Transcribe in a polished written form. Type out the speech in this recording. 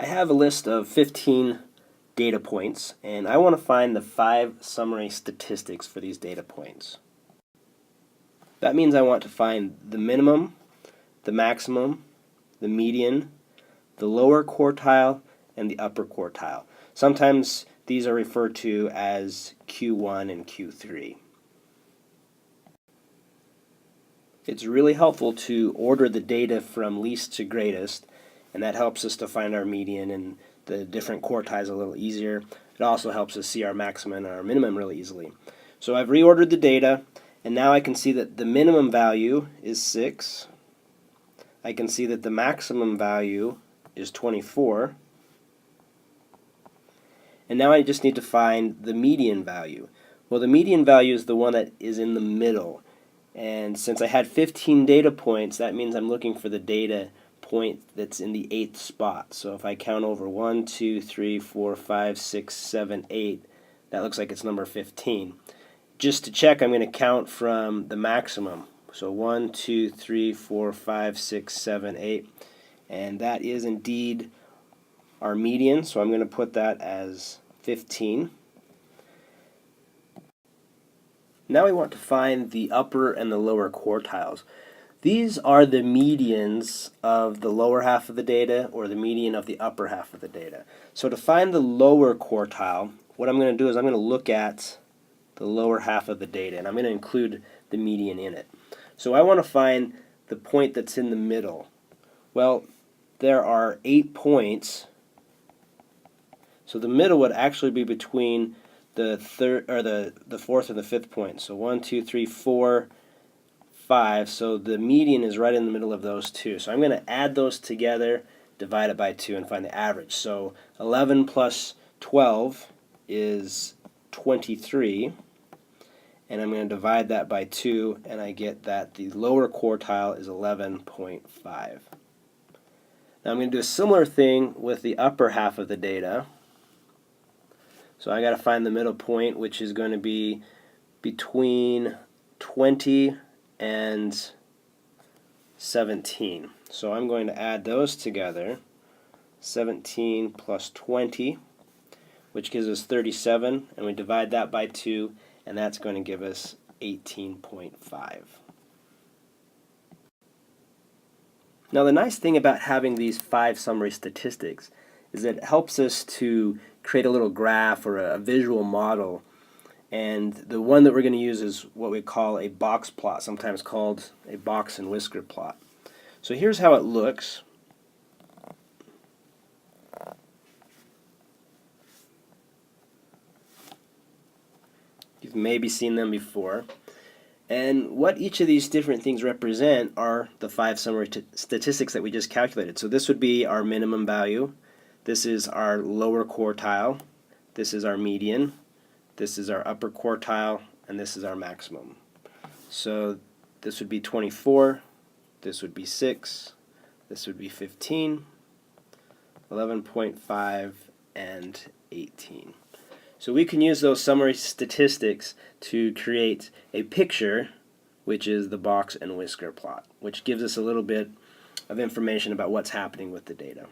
I have a list of 15 data points, and I want to find the 5 summary statistics for these data points. That means I want to find the minimum, the maximum, the median, the lower quartile, and the upper quartile. Sometimes these are referred to as Q1 and Q3. It's really helpful to order the data from least to greatest, and that helps us to find our median and the different quartiles a little easier. It also helps us see our maximum and our minimum really easily. So I've reordered the data, and now I can see that the minimum value is 6. I can see that the maximum value is 24. And now I just need to find the median value. Well, the median value is the one that is in the middle. And since I had 15 data points, that means I'm looking for the data point that's in the 8th spot. So if I count over 1, 2, 3, 4, 5, 6, 7, 8, that looks like it's number 15. Just to check, I'm going to count from the maximum. So 1, 2, 3, 4, 5, 6, 7, 8. And that is indeed our median, so I'm going to put that as 15. Now we want to find the upper and the lower quartiles. These are the medians of the lower half of the data or the median of the upper half of the data. So to find the lower quartile, what I'm going to do is I'm going to look at the lower half of the data, and I'm going to include the median in it. So I want to find the point that's in the middle. Well, there are 8 points, so the middle would actually be between the fourth and the fifth point. So 1, 2, 3, 4, 5. So the median is right in the middle of those two. So I'm going to add those together, divide it by 2, and find the average. So 11 plus 12 is 23. And I'm going to divide that by 2, and I get that the lower quartile is 11.5. Now I'm going to do a similar thing with the upper half of the data. So I got to find the middle point, which is going to be between 20 and 17. So I'm going to add those together, 17 plus 20, which gives us 37, and we divide that by 2, and that's going to give us 18.5. Now the nice thing about having these 5 summary statistics is that it helps us to create a little graph or a visual model, and the one that we're going to use is what we call a box plot, sometimes called a box and whisker plot. So here's how it looks. You've maybe seen them before. And what each of these different things represent are the 5 summary statistics that we just calculated. So this would be our minimum value. This is our lower quartile. This is our median. This is our upper quartile. And this is our maximum. So this would be 24. This would be 6. This would be 15, 11.5, and 18. So we can use those summary statistics to create a picture, which is the box and whisker plot, which gives us a little bit of information about what's happening with the data.